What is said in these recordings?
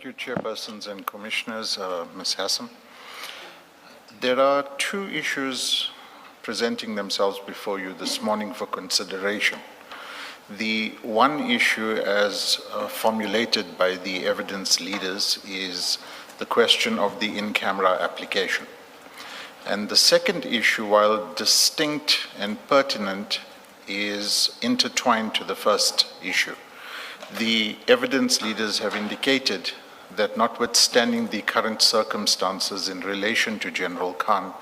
Thank you, Chairpersons and Commissioners. Ms. Hassan. There are two issues presenting themselves before you this morning for consideration. The one issue, as formulated by the evidence leaders, is the question of the in-camera application. And the second issue, while distinct and pertinent, is intertwined to the first issue. The evidence leaders have indicated that notwithstanding the current circumstances in relation to General Khan,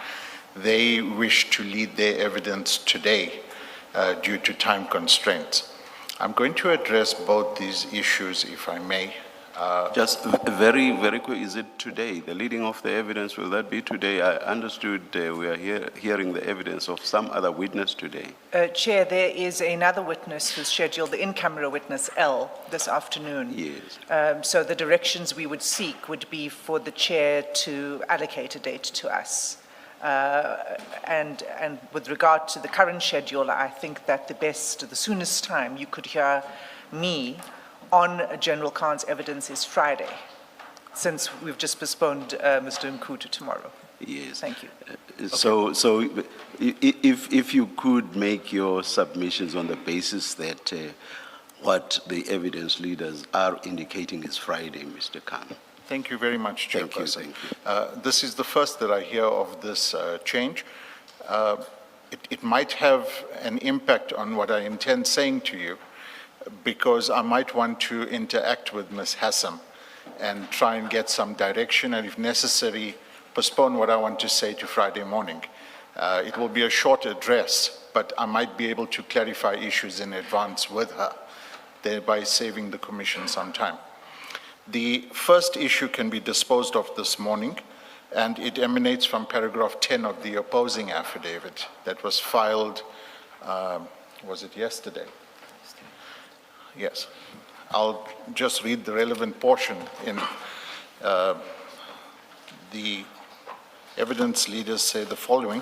they wish to lead their evidence today due to time constraints. I'm going to address both these issues, if I may. Just very, very quick, is it today? The leading of the evidence, will that be today? I understood we are hearing the evidence of some other witness today. Chair, there is another witness who's scheduled, the in-camera witness L, this afternoon. Yes. So the directions we would seek would be for the chair to allocate a date to us. And with regard to the current schedule, I think that the soonest time you could hear me on General Khan's evidence is Friday, since we've just postponed Mr. Nku to tomorrow. Yes. Thank you. So if you could make your submissions on the basis that what the evidence leaders are indicating is Friday, Mr. Khan. Thank you very much, Chairperson. Thank you. This is the first that I hear of this change. It might have an impact on what I intend saying to you, because I might want to interact with Ms. Hassan and try and get some direction, and if necessary, postpone what I want to say to Friday morning. It will be a short address, but I might be able to clarify issues in advance with her, thereby saving the Commission some time. The first issue can be disposed of this morning, and it emanates from paragraph 10 of the opposing affidavit that was filed, was it yesterday? Yes. I'll just read the relevant portion. In the evidence leaders say the following.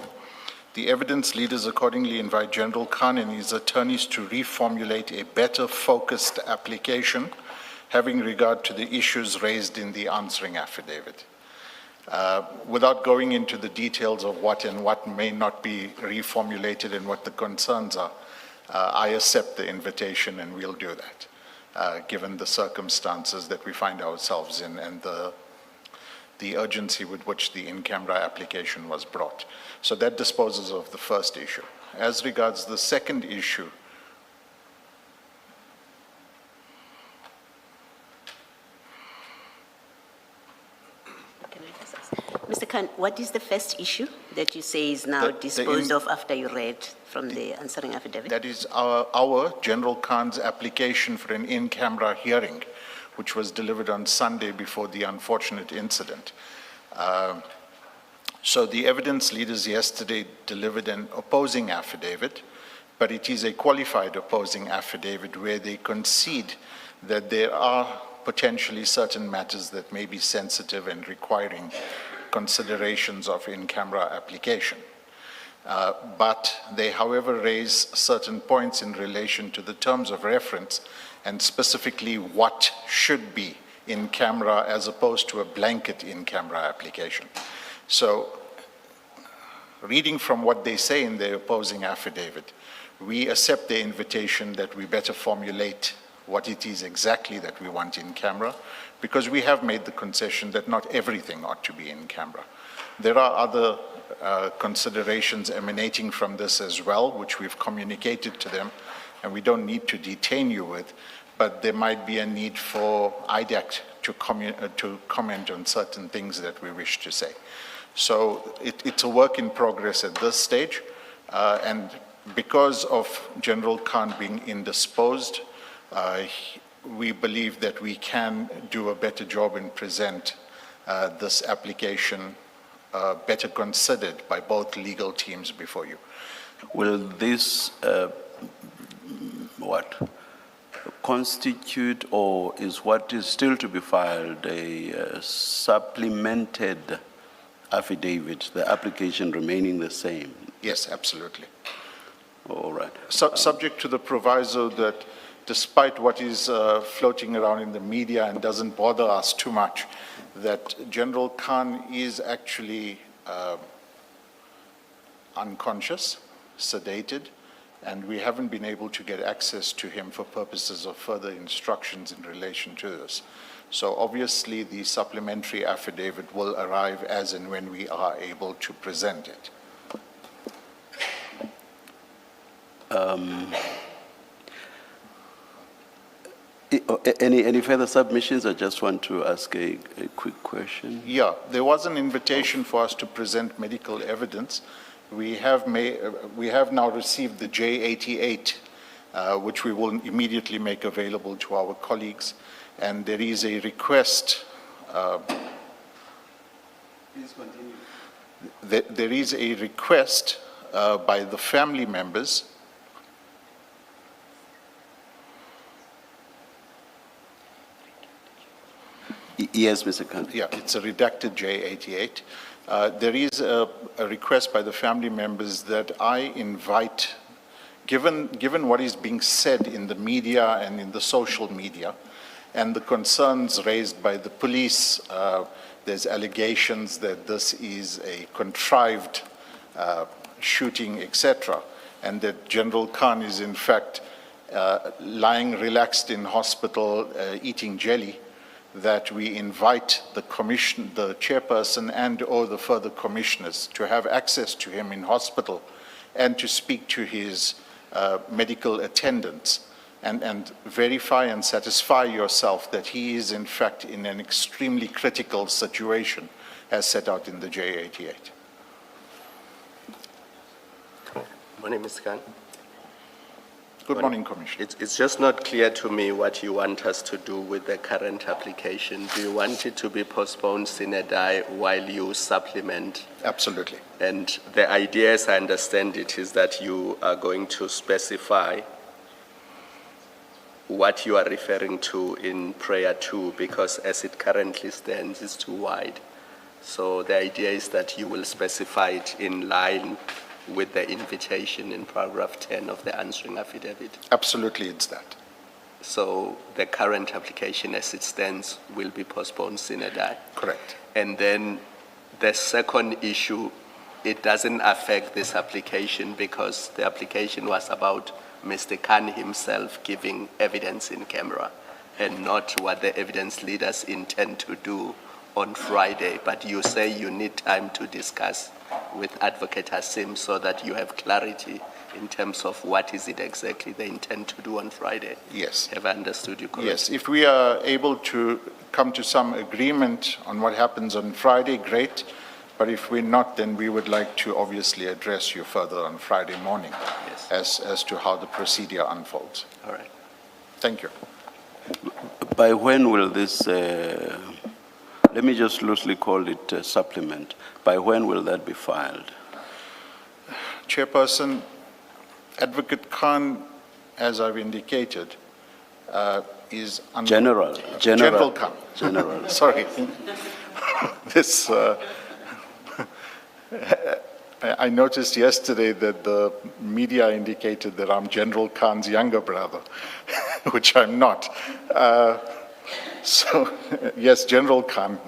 The evidence leaders accordingly invite General Khan and his attorneys to reformulate a better focused application having regard to the issues raised in the answering affidavit. Without going into the details of what and what may not be reformulated and what the concerns are, I accept the invitation and we'll do that, given the circumstances that we find ourselves in and the urgency with which the in-camera application was brought. So that disposes of the first issue. As regards the second issue, Mr. Khan, what is the first issue that you say is now disposed of after you read from the answering affidavit? That is our General Khan's application for an in-camera hearing, which was delivered on Sunday before the unfortunate incident. So the evidence leaders yesterday delivered an opposing affidavit, but it is a qualified opposing affidavit where they concede that there are potentially certain matters that may be sensitive and requiring considerations of in-camera application. But they, however, raise certain points in relation to the terms of reference and specifically what should be in camera as opposed to a blanket in-camera application. So, reading from what they say in their opposing affidavit, we accept the invitation that we better formulate what it is exactly that we want in camera, because we have made the concession that not everything ought to be in camera. There are other considerations emanating from this as well, which we've communicated to them, and we don't need to detain you with, but there might be a need for IDAC to comment on certain things that we wish to say. So it's a work in progress at this stage, and because of General Khan being indisposed, we believe that we can do a better job and present this application better considered by both legal teams before you. Will this constitute, or is what is still to be filed, a supplemented affidavit, the application remaining the same? Yes, absolutely. All right. Subject to the proviso that despite what is floating around in the media and doesn't bother us too much, that General Khan is actually unconscious, sedated, and we haven't been able to get access to him for purposes of further instructions in relation to this. So obviously the supplementary affidavit will arrive as and when we are able to present it. Any further submissions? I just want to ask a quick question. Yeah, there was an invitation for us to present medical evidence. We have now received the J88, which we will immediately make available to our colleagues. And there is a request. Please continue. There is a request by the family members. Yes, Mr. Khan. Yeah, it's a redacted J88. There is a request by the family members that I invite, given what is being said in the media and in the social media, and the concerns raised by the police, there's allegations that this is a contrived shooting, etc., and that General Khan is in fact lying relaxed in hospital eating jelly, that we invite the chairperson and or the further commissioners to have access to him in hospital and to speak to his medical attendants and verify and satisfy yourself that he is in fact in an extremely critical situation as set out in the J88. Morning, Mr. Khan. Good morning, Commissioner. It's just not clear to me what you want us to do with the current application. Do you want it to be postponed sine die while you supplement? Absolutely. And the idea, as I understand it, is that you are going to specify what you are referring to in prayer 2, because as it currently stands, it's too wide. So the idea is that you will specify it in line with the invitation in paragraph 10 of the answering affidavit. Absolutely, it's that. So the current application as it stands will be postponed sine die. Correct. And then the second issue, it doesn't affect this application because the application was about Mr. Khan himself giving evidence in camera and not what the evidence leaders intend to do on Friday. But you say you need time to discuss with Advocate Hassim so that you have clarity in terms of what is it exactly they intend to do on Friday. Yes. Have I understood you correctly? Yes, if we are able to come to some agreement on what happens on Friday, great. But if we're not, then we would like to obviously address you further on Friday morning as to how the procedure unfolds. All right. Thank you. By when will this, let me just loosely call it a supplement, by when will that be filed? Chairperson, Advocate Khan, as I've indicated, is General Khan. General. Sorry. This, I noticed yesterday that the media indicated that I'm General Khan's younger brother, which I'm not. So, yes, General Khan.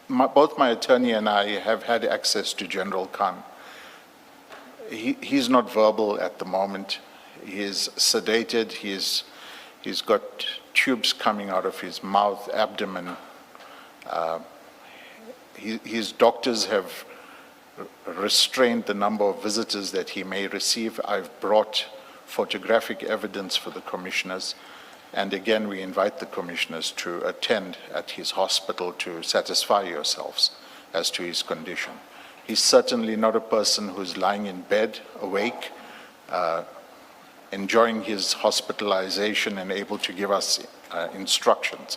Both my attorney and I have had access to General Khan. He's not verbal at the moment. He is sedated. He's got tubes coming out of his mouth, abdomen. His doctors have restrained the number of visitors that he may receive. I've brought photographic evidence for the commissioners. And again, we invite the commissioners to attend at his hospital to satisfy yourselves as to his condition. He's certainly not a person who's lying in bed, awake, enjoying his hospitalization and able to give us instructions.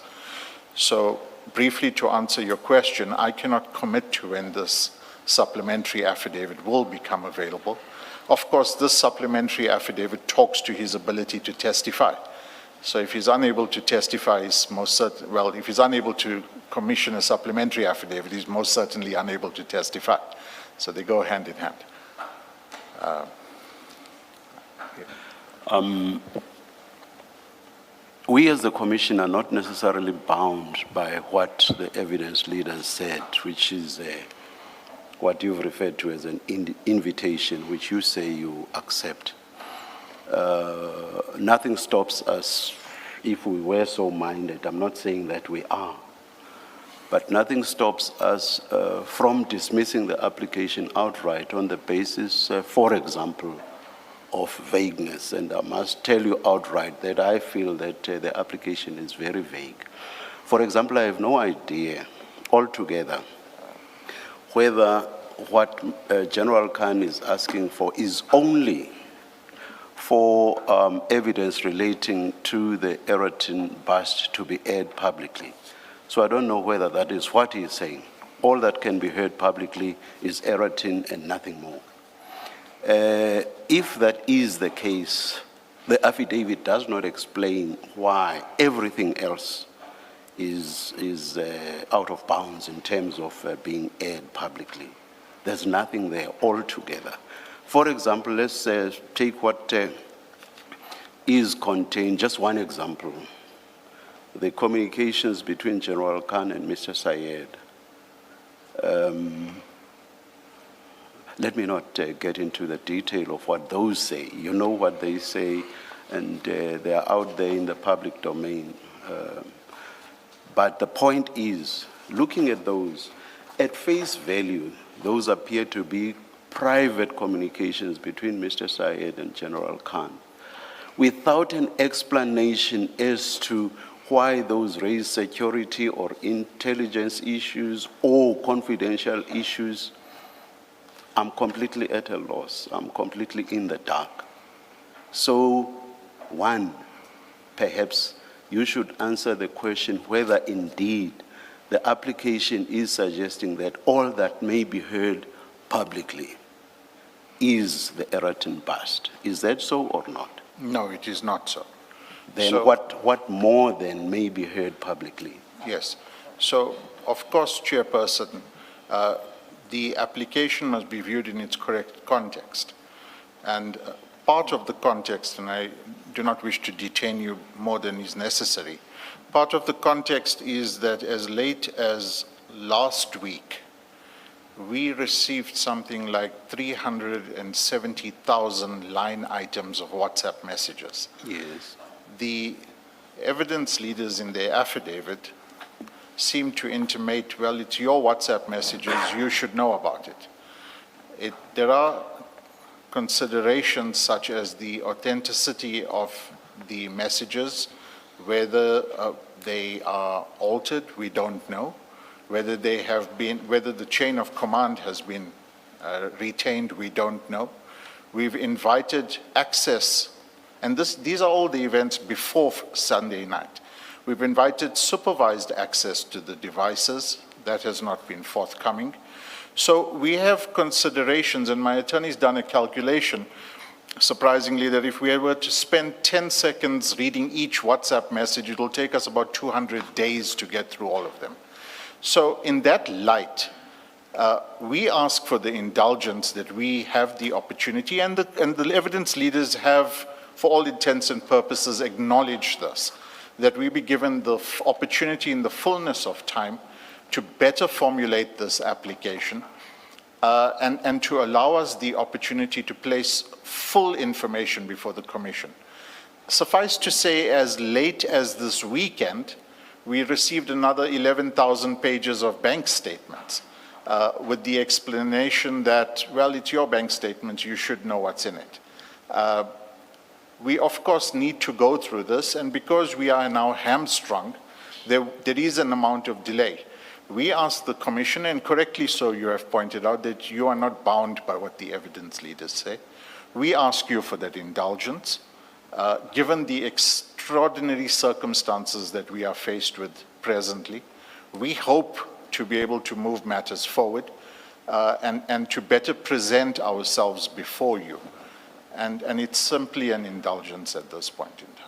So briefly to answer your question, I cannot commit to when this supplementary affidavit will become available. Of course, this supplementary affidavit talks to his ability to testify. So if he's unable to testify, if he's unable to commission a supplementary affidavit, he's most certainly unable to testify. So they go hand in hand. We as the commission are not necessarily bound by what the evidence leaders said, which is what you've referred to as an invitation, which you say you accept. Nothing stops us if we were so minded. I'm not saying that we are. But nothing stops us from dismissing the application outright on the basis, for example, of vagueness. And I must tell you outright that I feel that the application is very vague. For example, I have no idea altogether whether what General Khan is asking for is only for evidence relating to the Eratin bust to be aired publicly. So I don't know whether that is what he is saying. All that can be heard publicly is Eratin and nothing more. If that is the case, the affidavit does not explain why everything else is out of bounds in terms of being aired publicly. There's nothing there altogether. For example, let's take what is contained, just one example, the communications between General Khan and Mr. Sayed. Let me not get into the detail of what those say. You know what they say, and they are out there in the public domain. But the point is, looking at those, at face value, those appear to be private communications between Mr. Sayed and General Khan, without an explanation as to why those raise security or intelligence issues or confidential issues. I'm completely at a loss. I'm completely in the dark. So, one, perhaps you should answer the question whether indeed the application is suggesting that all that may be heard publicly is the Eratin bust. Is that so or not? No, it is not so. Then So- what more then may be heard publicly? Yes. So, of course, Chairperson, the application must be viewed in its correct context. And part of the context, and I do not wish to detain you more than is necessary, part of the context is that as late as last week, we received something like 370,000 line items of WhatsApp messages. Yes. The evidence leaders in their affidavit seem to intimate, well, it's your WhatsApp messages, you should know about it. There are considerations such as the authenticity of the messages, whether they are altered, we don't know, whether they have been, whether the chain of command has been retained, we don't know. We've invited access, and these are all the events before Sunday night. We've invited supervised access to the devices. That has not been forthcoming. So we have considerations, and my attorney's done a calculation, surprisingly, that if we were to spend 10 seconds reading each WhatsApp message, it'll take us about 200 days to get through all of them. So in that light, we ask for the indulgence that we have the opportunity, and the evidence leaders have, for all intents and purposes, acknowledged this, that we be given the opportunity in the fullness of time to better formulate this application and to allow us the opportunity to place full information before the Commission. Suffice to say, as late as this weekend, we received another 11,000 pages of bank statements with the explanation that, well, it's your bank statements, you should know what's in it. We, of course, need to go through this, and because we are now hamstrung, there is an amount of delay. We asked the Commission, and correctly so you have pointed out, that you are not bound by what the evidence leaders say. We ask you for that indulgence, given the extraordinary circumstances that we are faced with presently. We hope to be able to move matters forward and to better present ourselves before you. And it's simply an indulgence at this point in time.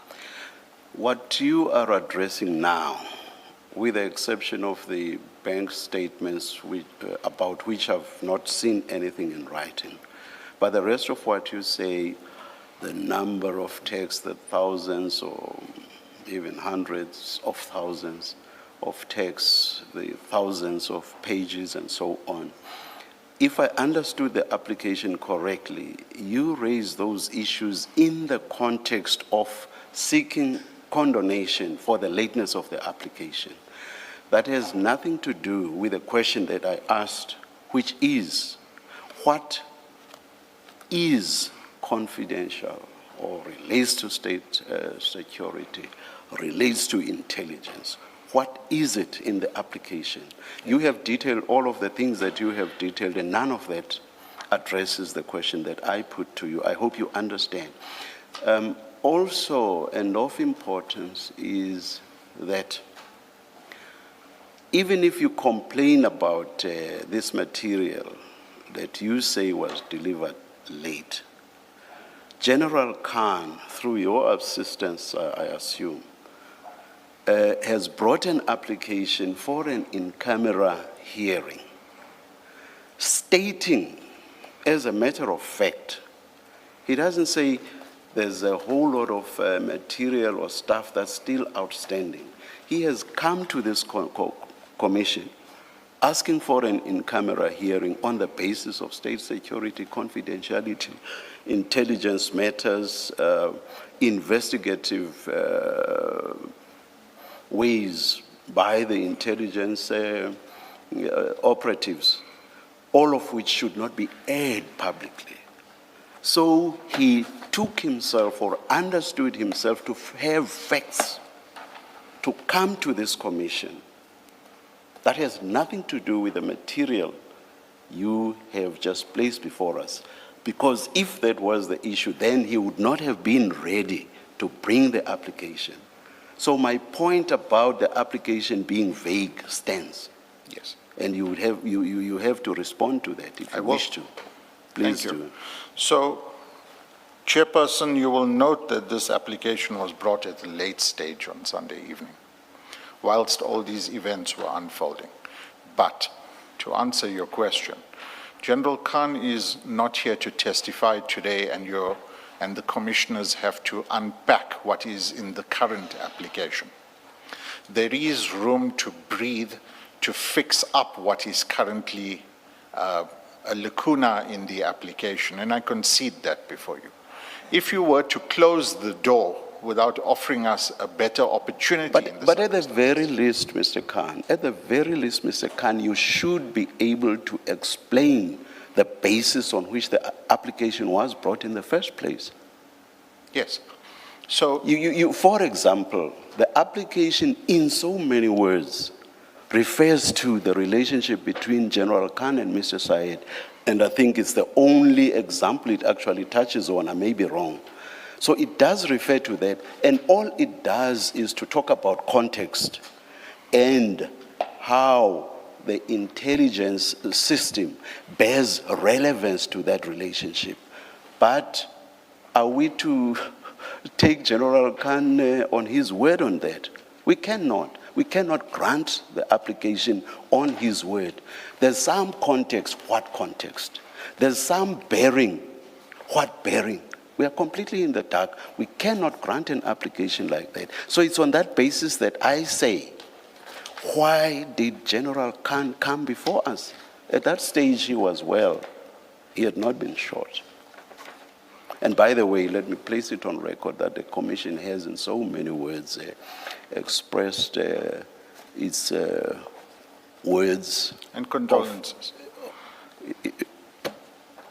What you are addressing now, with the exception of the bank statements about which I've not seen anything in writing, but the rest of what you say, the number of texts, the thousands or even hundreds of thousands of texts, the thousands of pages and so on. If I understood the application correctly, you raise those issues in the context of seeking condonation for the lateness of the application. That has nothing to do with the question that I asked, which is, what is confidential or relates to state security, relates to intelligence? What is it in the application? You have detailed all of the things that you have detailed, and none of that addresses the question that I put to you. I hope you understand. Also, and of importance, is that even if you complain about this material that you say was delivered late, General Khan, through your assistance, I assume, has brought an application for an in-camera hearing, stating, as a matter of fact, he doesn't say there's a whole lot of material or stuff that's still outstanding. He has come to this commission asking for an in-camera hearing on the basis of state security, confidentiality, intelligence matters, investigative ways by the intelligence operatives, all of which should not be aired publicly. So he took himself or understood himself to have facts to come to this commission. That has nothing to do with the material you have just placed before us. Because if that was the issue, then he would not have been ready to bring the application. So my point about the application being vague stands. Yes. And you would have, you have to respond to that if I you will. wish to. Please Thank you. do. So, Chairperson, you will note that this application was brought at a late stage on Sunday evening, whilst all these events were unfolding. But, to answer your question, General Khan is not here to testify today, and the commissioners have to unpack what is in the current application. There is room to breathe, to fix up what is currently a lacuna in the application, and I concede that before you. If you were to close the door without offering us a better opportunity in this But at the very least, Mr. Khan, you should be able to explain the basis on which the application was brought in the first place. Yes. So For example, the application in so many words refers to the relationship between General Khan and Mr. Syed, and I think it's the only example it actually touches on. I may be wrong. So it does refer to that, and all it does is to talk about context and how the intelligence system bears relevance to that relationship. But are we to take General Khan on his word on that? We cannot. We cannot grant the application on his word. There's some context. What context? There's some bearing. What bearing? We are completely in the dark. We cannot grant an application like that. So it's on that basis that I say, why did General Khan come before us? At that stage, he was well. He had not been shot. And by the way, let me place it on record that the Commission has, in so many words, expressed its words. and condolences.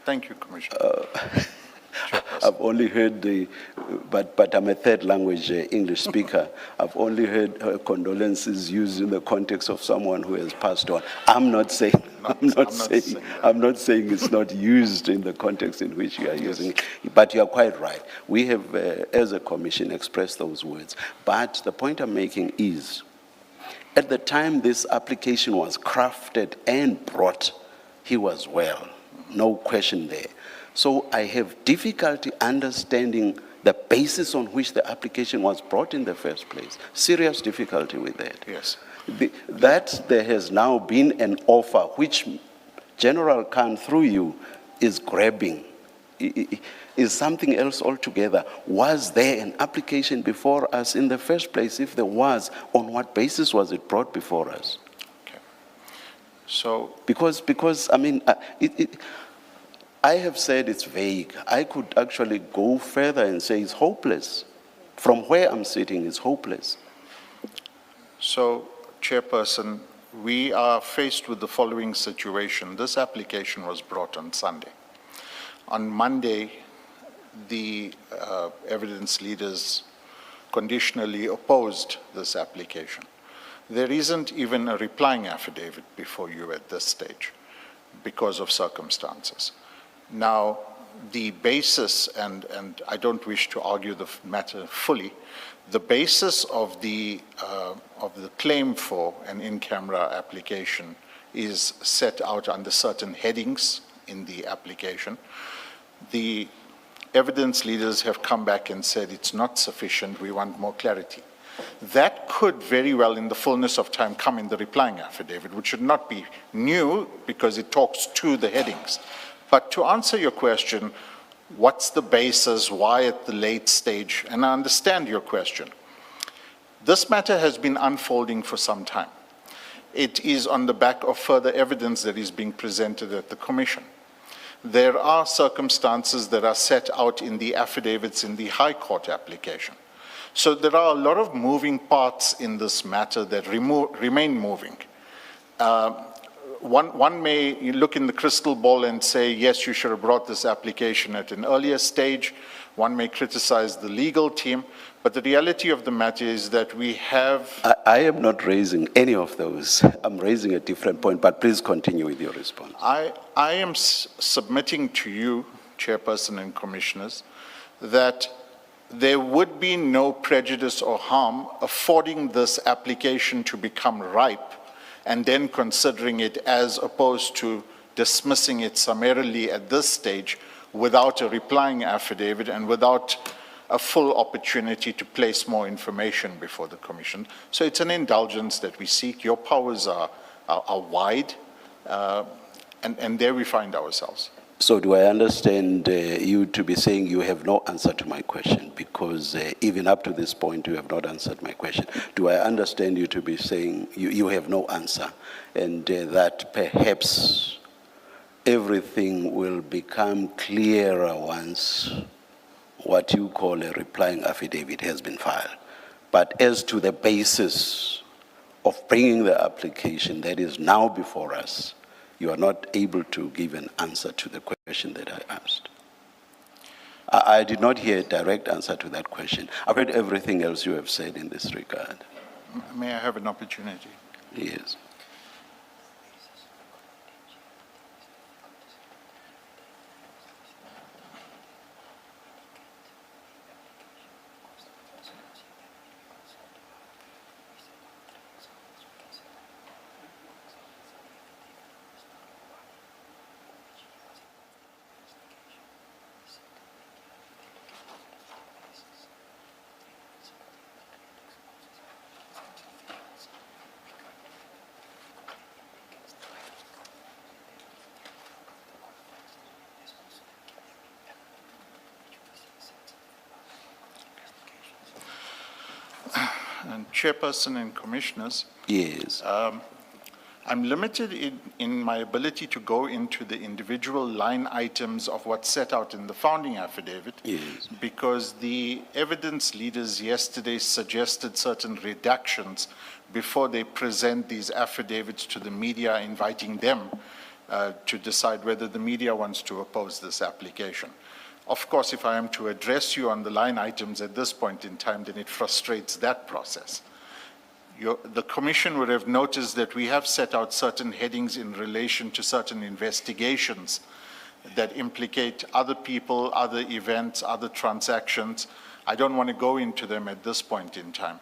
Thank you, Commissioner. I've only heard but I'm a third language English speaker. I've only heard condolences used in the context of someone who has passed on. I'm not saying it's not used in the context in which you are using it. But you are quite right. We have, as a commission, expressed those words. But the point I'm making is, at the time this application was crafted and brought, he was well. No question there. So I have difficulty understanding the basis on which the application was brought in the first place. Serious difficulty with that. Yes. That there has now been an offer which General Khan, through you, is grabbing is something else altogether. Was there an application before us in the first place? If there was, on what basis was it brought before us? So Because I mean, I have said it's vague. I could actually go further and say it's hopeless. From where I'm sitting, it's hopeless. So, Chairperson, we are faced with the following situation. This application was brought on Sunday. On Monday, the evidence leaders conditionally opposed this application. There isn't even a replying affidavit before you at this stage because of circumstances. Now, the basis, and I don't wish to argue the matter fully, the basis of the claim for an in-camera application is set out under certain headings in the application. The evidence leaders have come back and said it's not sufficient, we want more clarity. That could very well, in the fullness of time, come in the replying affidavit, which should not be new because it talks to the headings. But to answer your question, what's the basis, why at the late stage? And I understand your question. This matter has been unfolding for some time. It is on the back of further evidence that is being presented at the Commission. There are circumstances that are set out in the affidavits in the High Court application. So there are a lot of moving parts in this matter that remain moving. One may look in the crystal ball and say, yes, you should have brought this application at an earlier stage. One may criticize the legal team, but the reality of the matter is that we have... I am not raising any of those. I'm raising a different point, but please continue with your response. I am submitting to you, Chairperson and Commissioners, that there would be no prejudice or harm affording this application to become ripe and then considering it as opposed to dismissing it summarily at this stage without a replying affidavit and without a full opportunity to place more information before the Commission. So it's an indulgence that we seek. Your powers are wide, and there we find ourselves. So do I understand you to be saying you have no answer to my question? Because even up to this point, you have not answered my question. Do I understand you to be saying you have no answer and that perhaps everything will become clearer once what you call a replying affidavit has been filed? But as to the basis of bringing the application that is now before us, you are not able to give an answer to the question that I asked. I did not hear a direct answer to that question. I've heard everything else you have said in this regard. May I have an opportunity? Yes. And Chairperson and Commissioners, Yes. I'm limited in my ability to go into the individual line items of what's set out in the founding affidavit. Yes. Because the evidence leaders yesterday suggested certain reductions before they present these affidavits to the media, inviting them to decide whether the media wants to oppose this application. Of course, if I am to address you on the line items at this point in time, then it frustrates that process. The Commission would have noticed that we have set out certain headings in relation to certain investigations that implicate other people, other events, other transactions. I don't want to go into them at this point in time,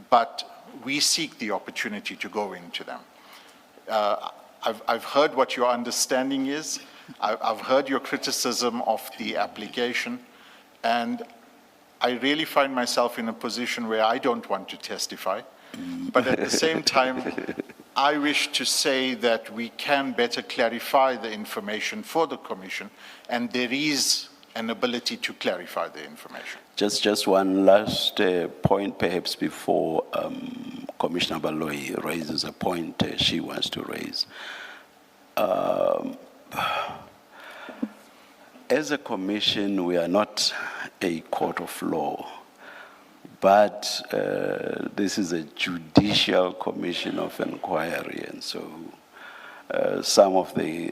but we seek the opportunity to go into them. I've heard what your understanding is. I've heard your criticism of the application, and I really find myself in a position where I don't want to testify. But at the same time, I wish to say that we can better clarify the information for the Commission, and there is an ability to clarify the information. Just one last point, perhaps before Commissioner Baloyi raises a point she wants to raise. As a commission, we are not a court of law, but this is a judicial commission of inquiry, and so some of the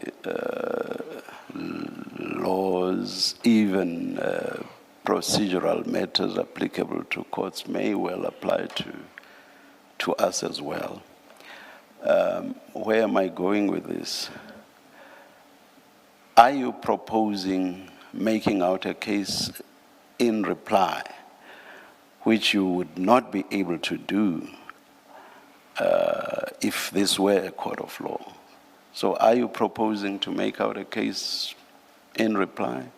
laws, even procedural matters applicable to courts may well apply to us as well. Where am I going with this? Are you proposing making out a case in reply, which you would not be able to do if this were a court of law? So are you proposing to make out a case in reply?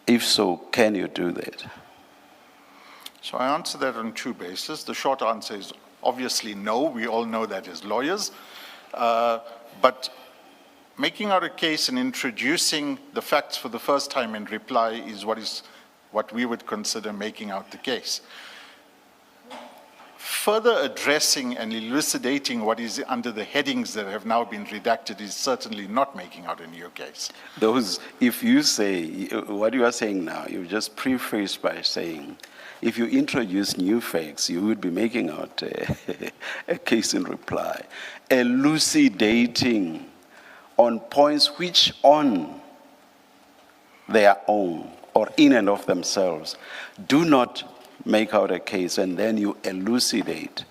If so, can you do that? So I answer that on two bases. The short answer is obviously no. We all know that as lawyers. But making out a case and introducing the facts for the first time in reply is what we would consider making out the case. Further addressing and elucidating what is under the headings that have now been redacted is certainly not making out a new case. Those, if you say, what you are saying now, you just prefaced by saying, if you introduce new facts, you would be making out a case in reply, elucidating on points which on their own or in and of themselves do not make out a case, and then you elucidate.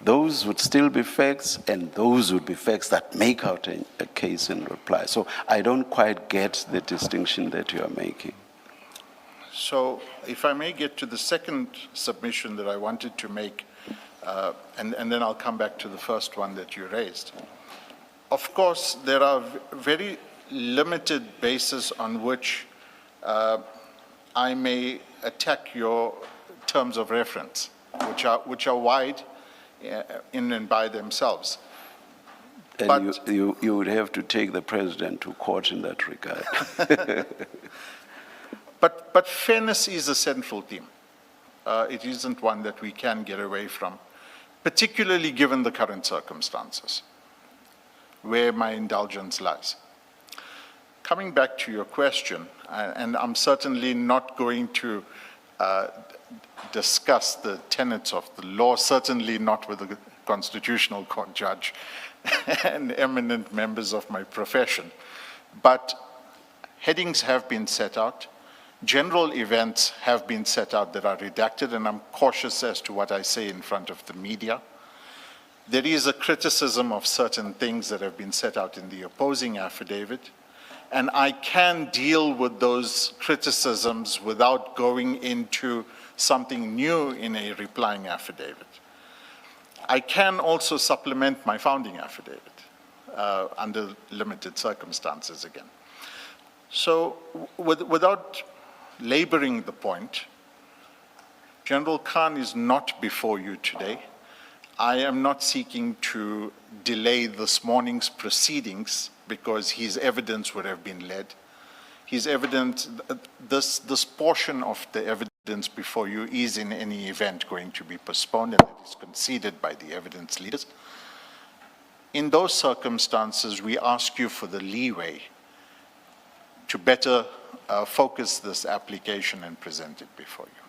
Those would still be facts, and those would be facts that make out a case in reply. So I don't quite get the distinction that you are making. So if I may get to the second submission that I wanted to make, and then I'll come back to the first one that you raised. Of course, there are very limited bases on which I may attack your terms of reference, which are wide in and by themselves. And But you would have to take the president to court in that regard. But fairness is a central theme. It isn't one that we can get away from, particularly given the current circumstances, where my indulgence lies. Coming back to your question, and I'm certainly not going to discuss the tenets of the law, certainly not with a constitutional court judge and eminent members of my profession. But headings have been set out. General events have been set out that are redacted, and I'm cautious as to what I say in front of the media. There is a criticism of certain things that have been set out in the opposing affidavit, and I can deal with those criticisms without going into something new in a replying affidavit. I can also supplement my founding affidavit under limited circumstances again. So without laboring the point, General Khan is not before you today. I am not seeking to delay this morning's proceedings because his evidence would have been led. His evidence, this portion of the evidence before you is in any event going to be postponed, and it is conceded by the evidence leaders. In those circumstances, we ask you for the leeway to better focus this application and present it before you.